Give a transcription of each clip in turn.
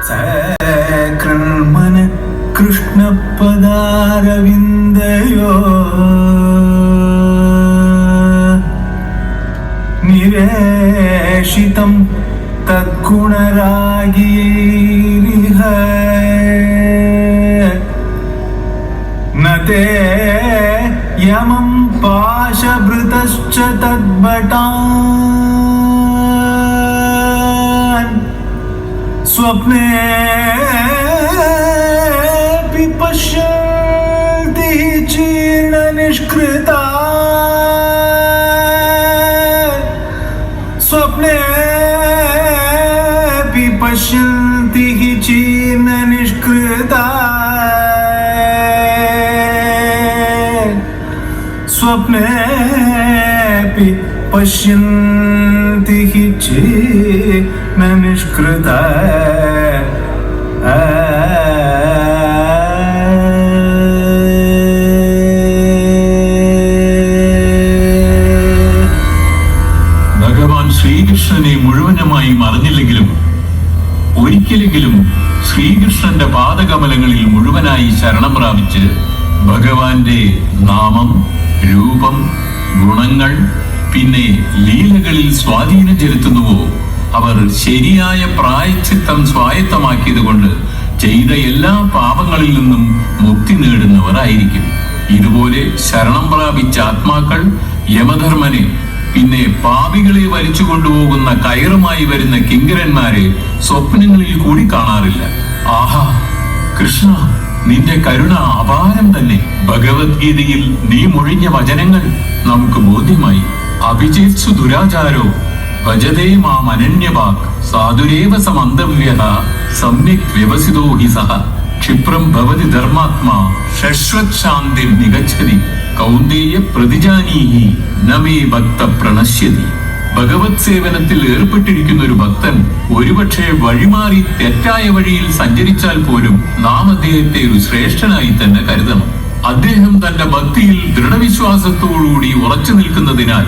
സകൃന്മന കൃഷ്ണപദാരവിന്ദയോ നിരേഷിതം തദ്ഗുണരാഗീരിഹ നതേ യമം പാശഭൃതശ്ച തദ്ഭടാൻ സ്വപ്നേപി പശ്യന്തി ചീർണനിഷ്കൃതാൻ സ്വപ്നേപി പശ്യന്തി ചീർണനിഷ്കൃതാൻ സ്വപ്നേപി പശ്യന്തി ചീർണനിഷ്കൃതാൻ ഭഗവാൻ ശ്രീകൃഷ്ണനെ മുഴുവനുമായി അറിഞ്ഞില്ലെങ്കിലും ഒരിക്കലെങ്കിലും ശ്രീകൃഷ്ണന്റെ പാദകമലങ്ങളിൽ മുഴുവനായി ശരണം പ്രാപിച്ച് ഭഗവാന്റെ നാമം, രൂപം, ഗുണങ്ങൾ, പിന്നെ ലീലകളിൽ സ്വാധീനം ചെലുത്തുന്നുവോ അവർ ശരിയായ പ്രായശ്ചിത്തം സ്വായത്തമാക്കിയത് കൊണ്ട് ചെയ്ത എല്ലാ പാപങ്ങളിൽ നിന്നും മുക്തി നേടുന്നവർ ആയിരിക്കും. ഇതുപോലെ ശരണം പ്രാപിച്ച ആത്മാക്കൾ യമധർമ്മനെ, പിന്നെ പാപികളെ വലിച്ചു കൊണ്ടുപോകുന്ന കയറുമായി വരുന്ന കിങ്കരന്മാരെ സ്വപ്നങ്ങളിൽ കൂടി കാണാറില്ല. ആഹാ കൃഷ്ണ, നിന്റെ കരുണ അപാരം തന്നെ. ഭഗവത്ഗീതയിൽ നീ മൊഴിഞ്ഞ വചനങ്ങൾ നമുക്ക് ബോധ്യമായി. അഭിജിത്സു ദുരാചാരോ ഭജതേ മാം അനന്യവാക് സാധുരേവ സമന്തവ്യഃ സമ്യക് വ്യവസിതോ ഹി സഹ ക്ഷിപ്രം ഭവതി ധർമാത്മാ ശശ്വത് ശാന്തിം നിഗച്ഛതി കൗന്ദേയ പ്രതിജാനീഹി നമേ ഭക്ത പ്രണശ്യതി. ഭഗവത് സേവനത്തിൽ ഏർപ്പെട്ടിരിക്കുന്ന ഒരു ഭക്തൻ ഒരുപക്ഷെ വഴിമാറി തെറ്റായ വഴിയിൽ സഞ്ചരിച്ചാൽ പോലും നാം അദ്ദേഹത്തെ ഒരു ശ്രേഷ്ഠനായി തന്നെ കരുതണം. അദ്ദേഹം തന്റെ ഭക്തിയിൽ ദൃഢവിശ്വാസത്തോടുകൂടി ഉറച്ചു നിൽക്കുന്നതിനാൽ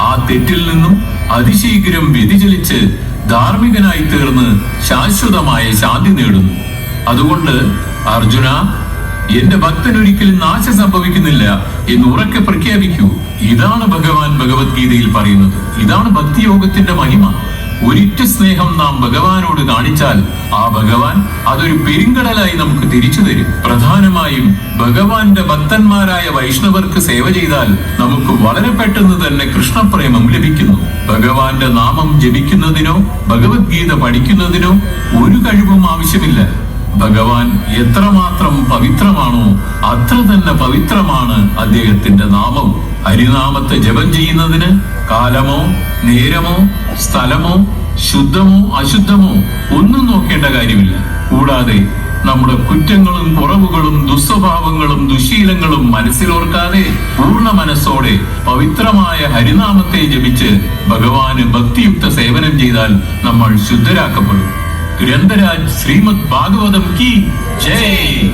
ആ തെറ്റിൽ നിന്നും അതിശീഘ്രം വ്യതിചലിച്ച് ധാർമ്മികനായി തീർന്ന് ശാശ്വതമായ ശാന്തി നേടുന്നു. അതുകൊണ്ട് അർജുന, എന്റെ ഭക്തൻ ഒരിക്കലും നാശം സംഭവിക്കുന്നില്ല എന്ന് ഉറക്കെ പ്രഖ്യാപിക്കൂ. ഇതാണ് ഭഗവാൻ ഭഗവത്ഗീതയിൽ പറയുന്നത്. ഇതാണ് ഭക്തിയോഗത്തിന്റെ മഹിമ. ഒരിറ്റ സ്നേഹം നാം ഭഗവാനോട് കാണിച്ചാൽ ആ ഭഗവാൻ അതൊരു പെരുങ്കടലായി നമുക്ക് തിരിച്ചു തരും. പ്രധാനമായും ഭഗവാന്റെ ഭക്തന്മാരായ വൈഷ്ണവർക്ക് സേവ ചെയ്താൽ നമുക്ക് വളരെ പെട്ടെന്ന് തന്നെ കൃഷ്ണപ്രേമം ലഭിക്കുന്നു. ഭഗവാന്റെ നാമം ജപിക്കുന്നതിനോ ഭഗവത്ഗീത പഠിക്കുന്നതിനോ ഒരു കഴിവും ആവശ്യമില്ല. ഭഗവാൻ എത്രമാത്രം പവിത്രമാണോ അത്ര തന്നെ പവിത്രമാണ് അദ്ദേഹത്തിന്റെ നാമം. ഹരിനാമത്തെ ജപം ചെയ്യുന്നതിന് കാലമോ നേരമോ സ്ഥലമോ ശുദ്ധമോ അശുദ്ധമോ ഒന്നും നോക്കേണ്ട കാര്യമില്ല. കൂടാതെ നമ്മുടെ കുറ്റങ്ങളും കുറവുകളും ദുസ്വഭാവങ്ങളും ദുശീലങ്ങളും മനസ്സിലോർക്കാതെ പൂർണ്ണ മനസ്സോടെ പവിത്രമായ ഹരിനാമത്തെ ജപിച്ച് ഭഗവാന് ഭക്തിയുക്ത സേവനം ചെയ്താൽ നമ്മൾ ശുദ്ധരാക്കപ്പെടും. ഗ്രന്ഥരാജ് ശ്രീമദ് ഭാഗവതം കി ജയ്.